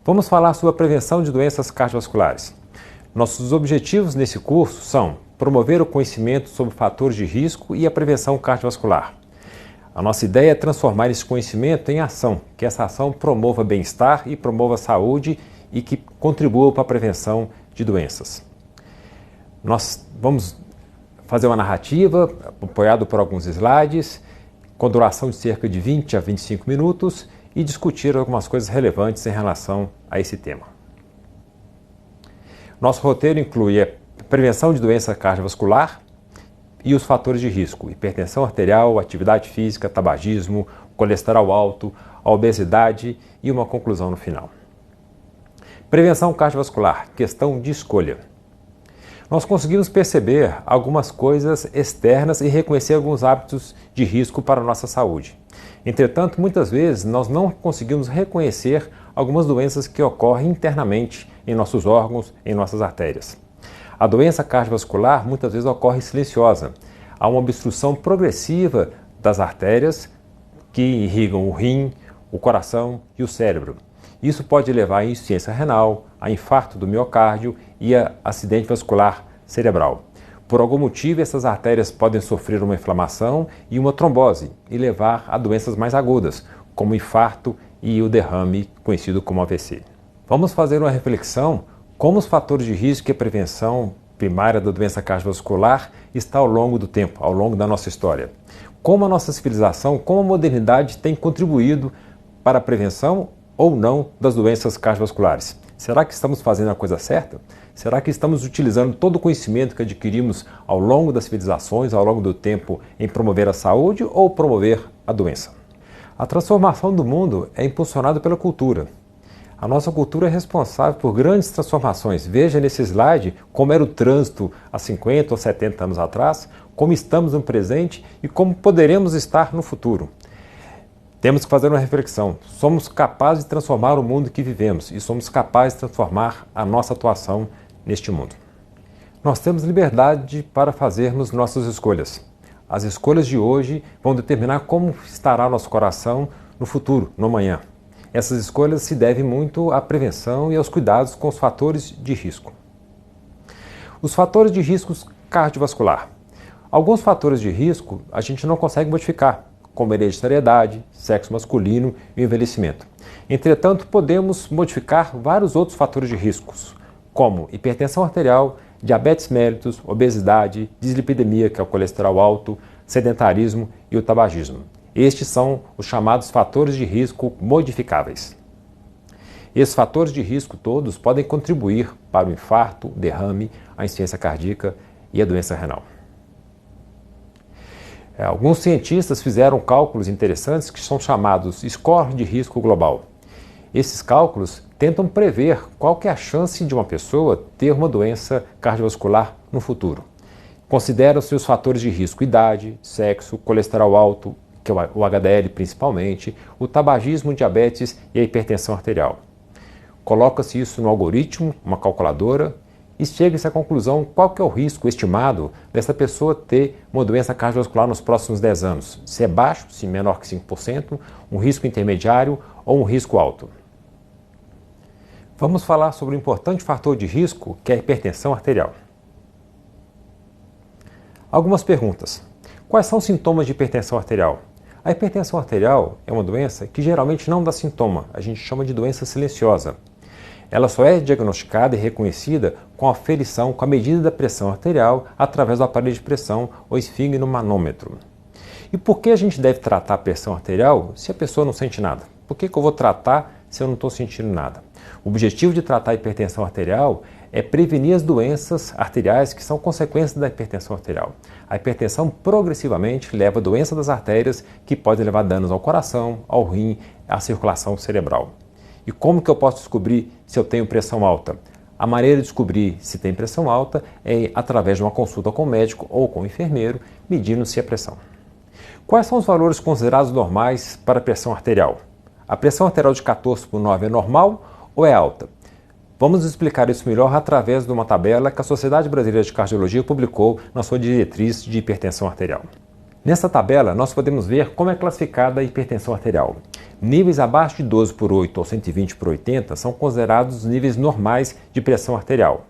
Vamos falar sobre a prevenção de doenças cardiovasculares. Nossos objetivos nesse curso são promover o conhecimento sobre fatores de risco e a prevenção cardiovascular. A nossa ideia é transformar esse conhecimento em ação, que essa ação promova bem-estar e promova saúde e que contribua para a prevenção de doenças. Nós vamos fazer uma narrativa apoiado por alguns slides, com duração de cerca de 20 a 25 minutos e discutir algumas coisas relevantes em relação a esse tema. Nosso roteiro inclui a prevenção de doença cardiovascular e os fatores de risco: hipertensão arterial, atividade física, tabagismo, colesterol alto, a obesidade e uma conclusão no final. Prevenção cardiovascular, questão de escolha. Nós conseguimos perceber algumas coisas externas e reconhecer alguns hábitos de risco para a nossa saúde. Entretanto, muitas vezes nós não conseguimos reconhecer algumas doenças que ocorrem internamente em nossos órgãos, em nossas artérias. A doença cardiovascular muitas vezes ocorre silenciosa. Há uma obstrução progressiva das artérias que irrigam o rim, o coração e o cérebro. Isso pode levar à insuficiência renal, a infarto do miocárdio e a acidente vascular cerebral. Por algum motivo, essas artérias podem sofrer uma inflamação e uma trombose e levar a doenças mais agudas, como o infarto e o derrame, conhecido como AVC. Vamos fazer uma reflexão como os fatores de risco e a prevenção primária da doença cardiovascular está ao longo do tempo, ao longo da nossa história. Como a nossa civilização, como a modernidade tem contribuído para a prevenção ou não das doenças cardiovasculares. Será que estamos fazendo a coisa certa? Será que estamos utilizando todo o conhecimento que adquirimos ao longo das civilizações, ao longo do tempo, em promover a saúde ou promover a doença? A transformação do mundo é impulsionada pela cultura. A nossa cultura é responsável por grandes transformações. Veja nesse slide como era o trânsito há 50 ou 70 anos atrás, como estamos no presente e como poderemos estar no futuro. Temos que fazer uma reflexão. Somos capazes de transformar o mundo que vivemos e somos capazes de transformar a nossa atuação neste mundo. Nós temos liberdade para fazermos nossas escolhas. As escolhas de hoje vão determinar como estará nosso coração no futuro, no amanhã. Essas escolhas se devem muito à prevenção e aos cuidados com os fatores de risco. Os fatores de risco cardiovascular. Alguns fatores de risco a gente não consegue modificar, como hereditariedade, sexo masculino e o envelhecimento. Entretanto, podemos modificar vários outros fatores de riscos, como hipertensão arterial, diabetes mellitus, obesidade, dislipidemia, que é o colesterol alto, sedentarismo e o tabagismo. Estes são os chamados fatores de risco modificáveis. Esses fatores de risco todos podem contribuir para o infarto, o derrame, a insuficiência cardíaca e a doença renal. Alguns cientistas fizeram cálculos interessantes que são chamados score de risco global. Esses cálculos tentam prever qual que é a chance de uma pessoa ter uma doença cardiovascular no futuro. Consideram-se os fatores de risco: idade, sexo, colesterol alto, que é o HDL principalmente, o tabagismo, diabetes e a hipertensão arterial. Coloca-se isso no algoritmo, uma calculadora, e chega-se à conclusão qual que é o risco estimado dessa pessoa ter uma doença cardiovascular nos próximos 10 anos. Se é baixo, se menor que 5%, um risco intermediário ou um risco alto. Vamos falar sobre um importante fator de risco, que é a hipertensão arterial. Algumas perguntas. Quais são os sintomas de hipertensão arterial? A hipertensão arterial é uma doença que geralmente não dá sintoma, a gente chama de doença silenciosa. Ela só é diagnosticada e reconhecida com a aferição, com a medida da pressão arterial através do aparelho de pressão ou esfigmomanômetro. E por que a gente deve tratar a pressão arterial se a pessoa não sente nada? Por que eu vou tratar se eu não estou sentindo nada? O objetivo de tratar a hipertensão arterial é prevenir as doenças arteriais que são consequências da hipertensão arterial. A hipertensão progressivamente leva a doença das artérias que pode levar danos ao coração, ao rim, à circulação cerebral. E como que eu posso descobrir se eu tenho pressão alta? A maneira de descobrir se tem pressão alta é através de uma consulta com o médico ou com o enfermeiro, medindo-se a pressão. Quais são os valores considerados normais para a pressão arterial? A pressão arterial de 14/9 é normal ou é alta? Vamos explicar isso melhor através de uma tabela que a Sociedade Brasileira de Cardiologia publicou na sua diretriz de hipertensão arterial. Nessa tabela, nós podemos ver como é classificada a hipertensão arterial. Níveis abaixo de 12/8 ou 120/80 são considerados níveis normais de pressão arterial.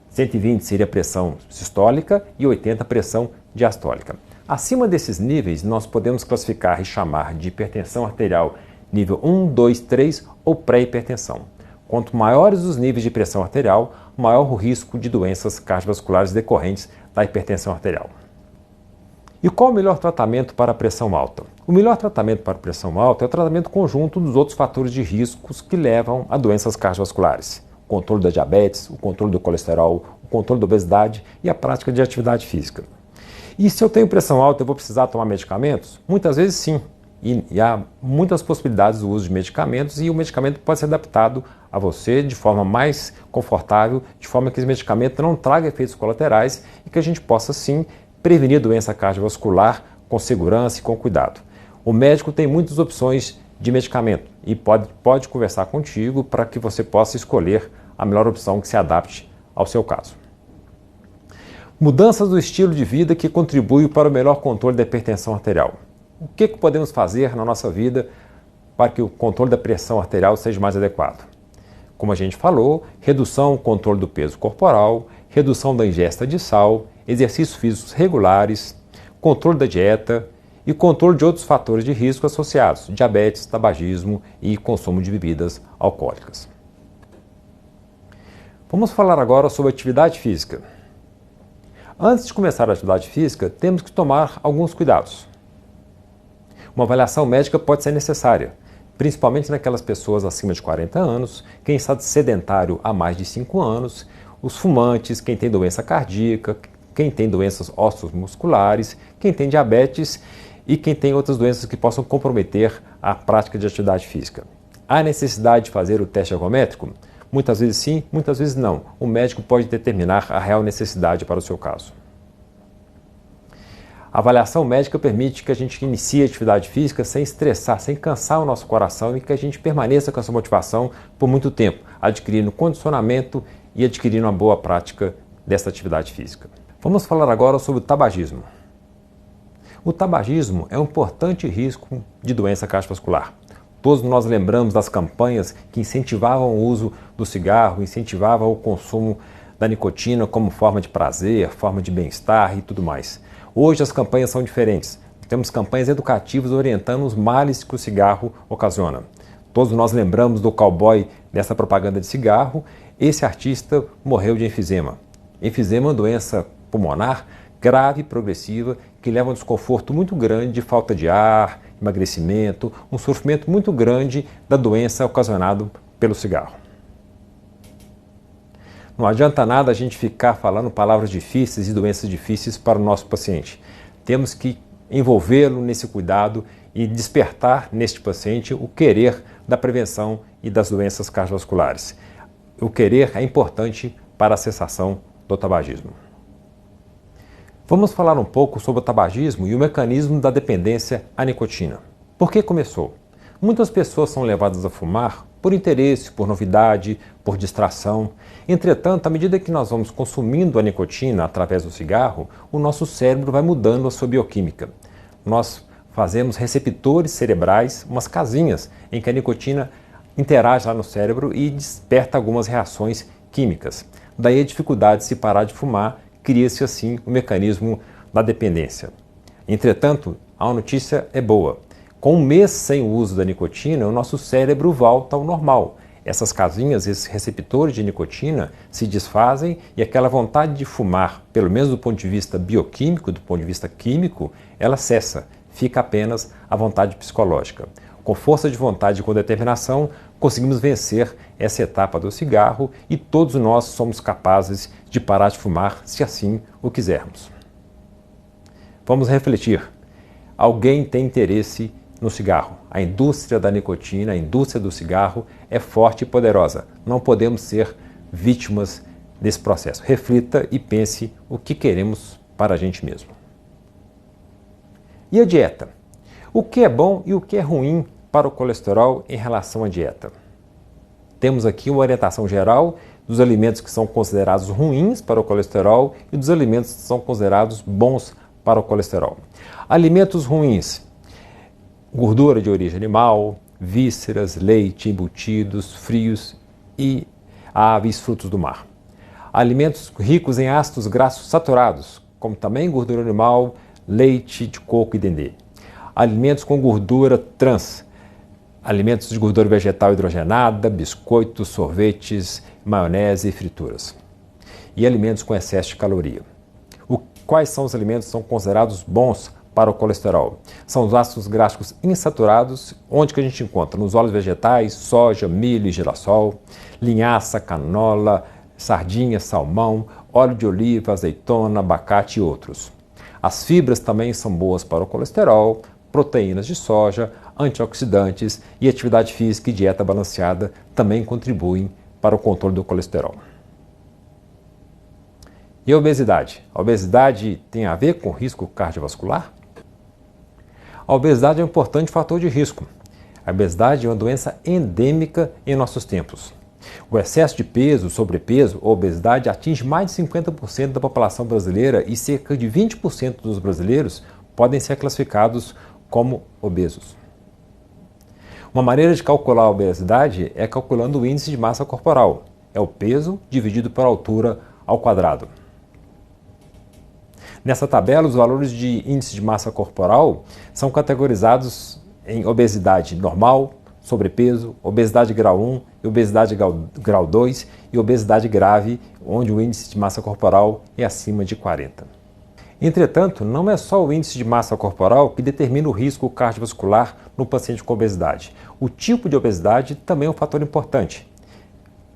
120 seria pressão sistólica e 80 pressão diastólica. Acima desses níveis, nós podemos classificar e chamar de hipertensão arterial nível 1, 2, 3 ou pré-hipertensão. Quanto maiores os níveis de pressão arterial, maior o risco de doenças cardiovasculares decorrentes da hipertensão arterial. E qual o melhor tratamento para a pressão alta? O melhor tratamento para a pressão alta é o tratamento conjunto dos outros fatores de riscos que levam a doenças cardiovasculares. O controle da diabetes, o controle do colesterol, o controle da obesidade e a prática de atividade física. E se eu tenho pressão alta, eu vou precisar tomar medicamentos? Muitas vezes sim. E há muitas possibilidades do uso de medicamentos e o medicamento pode ser adaptado a você de forma mais confortável, de forma que esse medicamento não traga efeitos colaterais e que a gente possa sim prevenir doença cardiovascular com segurança e com cuidado. O médico tem muitas opções de medicamento e pode conversar contigo para que você possa escolher a melhor opção que se adapte ao seu caso. Mudanças do estilo de vida que contribuem para o melhor controle da hipertensão arterial. O que podemos fazer na nossa vida para que o controle da pressão arterial seja mais adequado? Como a gente falou, redução, controle do peso corporal, redução da ingesta de sal, exercícios físicos regulares, controle da dieta e controle de outros fatores de risco associados, diabetes, tabagismo e consumo de bebidas alcoólicas. Vamos falar agora sobre atividade física. Antes de começar a atividade física, temos que tomar alguns cuidados. Uma avaliação médica pode ser necessária, principalmente naquelas pessoas acima de 40 anos, quem está sedentário há mais de 5 anos, os fumantes, quem tem doença cardíaca, quem tem doenças musculares, quem tem diabetes e quem tem outras doenças que possam comprometer a prática de atividade física. Há necessidade de fazer o teste ergométrico? Muitas vezes sim, muitas vezes não. O médico pode determinar a real necessidade para o seu caso. A avaliação médica permite que a gente inicie a atividade física sem estressar, sem cansar o nosso coração e que a gente permaneça com essa motivação por muito tempo, adquirindo condicionamento e adquirindo uma boa prática dessa atividade física. Vamos falar agora sobre o tabagismo. O tabagismo é um importante risco de doença cardiovascular. Todos nós lembramos das campanhas que incentivavam o uso do cigarro, incentivavam o consumo da nicotina como forma de prazer, forma de bem-estar e tudo mais. Hoje as campanhas são diferentes. Temos campanhas educativas orientando os males que o cigarro ocasiona. Todos nós lembramos do cowboy dessa propaganda de cigarro. Esse artista morreu de enfisema. Enfisema é uma doença pulmonar grave e progressiva que leva a um desconforto muito grande de falta de ar, emagrecimento, um sofrimento muito grande da doença ocasionado pelo cigarro. Não adianta nada a gente ficar falando palavras difíceis e doenças difíceis para o nosso paciente. Temos que envolvê-lo nesse cuidado e despertar neste paciente o querer da prevenção e das doenças cardiovasculares. O querer é importante para a cessação do tabagismo. Vamos falar um pouco sobre o tabagismo e o mecanismo da dependência à nicotina. Por que começou? Muitas pessoas são levadas a fumar por interesse, por novidade, por distração. Entretanto, à medida que nós vamos consumindo a nicotina através do cigarro, o nosso cérebro vai mudando a sua bioquímica. Nós fazemos receptores cerebrais, umas casinhas, em que a nicotina interage lá no cérebro e desperta algumas reações químicas. Daí a dificuldade de se parar de fumar, cria-se assim o mecanismo da dependência. Entretanto, a notícia é boa. Com um mês sem o uso da nicotina, o nosso cérebro volta ao normal. Essas casinhas, esses receptores de nicotina se desfazem e aquela vontade de fumar, pelo menos do ponto de vista bioquímico, do ponto de vista químico, ela cessa. Fica apenas a vontade psicológica. Com força de vontade e com determinação, conseguimos vencer essa etapa do cigarro e todos nós somos capazes de parar de fumar se assim o quisermos. Vamos refletir. Alguém tem interesse no cigarro. A indústria da nicotina, a indústria do cigarro é forte e poderosa. Não podemos ser vítimas desse processo. Reflita e pense o que queremos para a gente mesmo. E a dieta? O que é bom e o que é ruim para o colesterol em relação à dieta? Temos aqui uma orientação geral dos alimentos que são considerados ruins para o colesterol e dos alimentos que são considerados bons para o colesterol. Alimentos ruins: gordura de origem animal, vísceras, leite, embutidos, frios e aves, frutos do mar. Alimentos ricos em ácidos graxos saturados, como também gordura animal, leite de coco e dendê. Alimentos com gordura trans, alimentos de gordura vegetal hidrogenada, biscoitos, sorvetes, maionese e frituras. E alimentos com excesso de caloria. Quais são os alimentos que são considerados bons para o colesterol? São os ácidos graxos insaturados, onde que a gente encontra nos óleos vegetais, soja, milho e girassol, linhaça, canola, sardinha, salmão, óleo de oliva, azeitona, abacate e outros. As fibras também são boas para o colesterol, proteínas de soja, antioxidantes e atividade física e dieta balanceada também contribuem para o controle do colesterol. E a obesidade? A obesidade tem a ver com risco cardiovascular? A obesidade é um importante fator de risco. A obesidade é uma doença endêmica em nossos tempos. O excesso de peso, sobrepeso ou obesidade atinge mais de 50% da população brasileira e cerca de 20% dos brasileiros podem ser classificados como obesos. Uma maneira de calcular a obesidade é calculando o índice de massa corporal. É o peso dividido pela altura ao quadrado. Nessa tabela, os valores de índice de massa corporal são categorizados em obesidade normal, sobrepeso, obesidade grau 1 e obesidade grau 2 e obesidade grave, onde o índice de massa corporal é acima de 40. Entretanto, não é só o índice de massa corporal que determina o risco cardiovascular no paciente com obesidade. O tipo de obesidade também é um fator importante.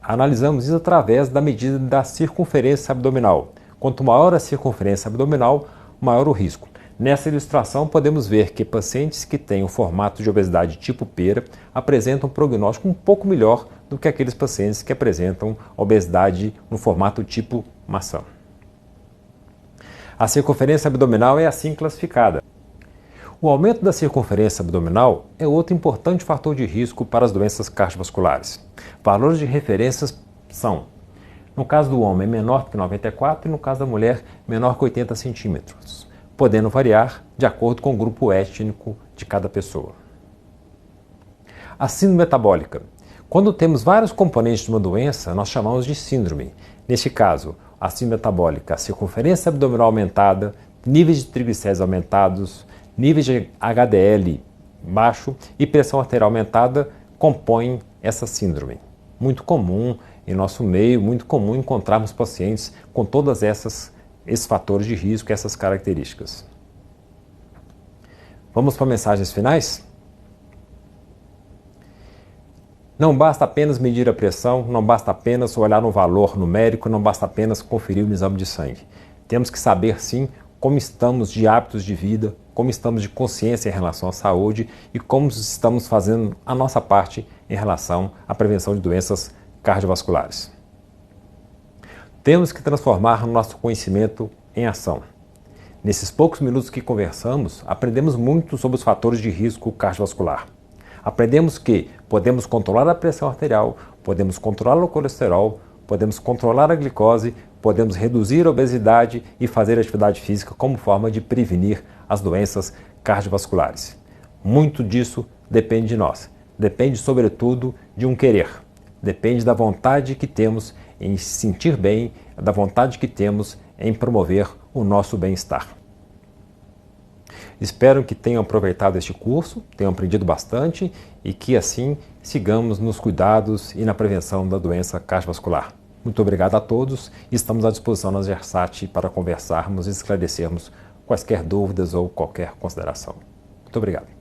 Analisamos isso através da medida da circunferência abdominal. Quanto maior a circunferência abdominal, maior o risco. Nessa ilustração, podemos ver que pacientes que têm o formato de obesidade tipo pera apresentam um prognóstico um pouco melhor do que aqueles pacientes que apresentam obesidade no formato tipo maçã. A circunferência abdominal é assim classificada. O aumento da circunferência abdominal é outro importante fator de risco para as doenças cardiovasculares. Valores de referências são, no caso do homem, menor que 94 e no caso da mulher, menor que 80 centímetros, podendo variar de acordo com o grupo étnico de cada pessoa. A síndrome metabólica. Quando temos vários componentes de uma doença, nós chamamos de síndrome. Neste caso, a síndrome metabólica, a circunferência abdominal aumentada, níveis de triglicéridos aumentados, níveis de HDL baixo e pressão arterial aumentada compõem essa síndrome. Muito comum em nosso meio, muito comum encontrarmos pacientes com todas esses fatores de risco, essas características. Vamos para mensagens finais? Não basta apenas medir a pressão, não basta apenas olhar no valor numérico, não basta apenas conferir o exame de sangue. Temos que saber, sim, como estamos de hábitos de vida, como estamos de consciência em relação à saúde e como estamos fazendo a nossa parte em relação à prevenção de doenças cardiovasculares. Temos que transformar o nosso conhecimento em ação. Nesses poucos minutos que conversamos, aprendemos muito sobre os fatores de risco cardiovascular. Aprendemos que podemos controlar a pressão arterial, podemos controlar o colesterol, podemos controlar a glicose, podemos reduzir a obesidade e fazer atividade física como forma de prevenir as doenças cardiovasculares. Muito disso depende de nós. Depende, sobretudo, de um querer. Depende da vontade que temos em se sentir bem, da vontade que temos em promover o nosso bem-estar. Espero que tenham aproveitado este curso, tenham aprendido bastante e que assim sigamos nos cuidados e na prevenção da doença cardiovascular. Muito obrigado a todos e estamos à disposição na Gersat para conversarmos e esclarecermos quaisquer dúvidas ou qualquer consideração. Muito obrigado.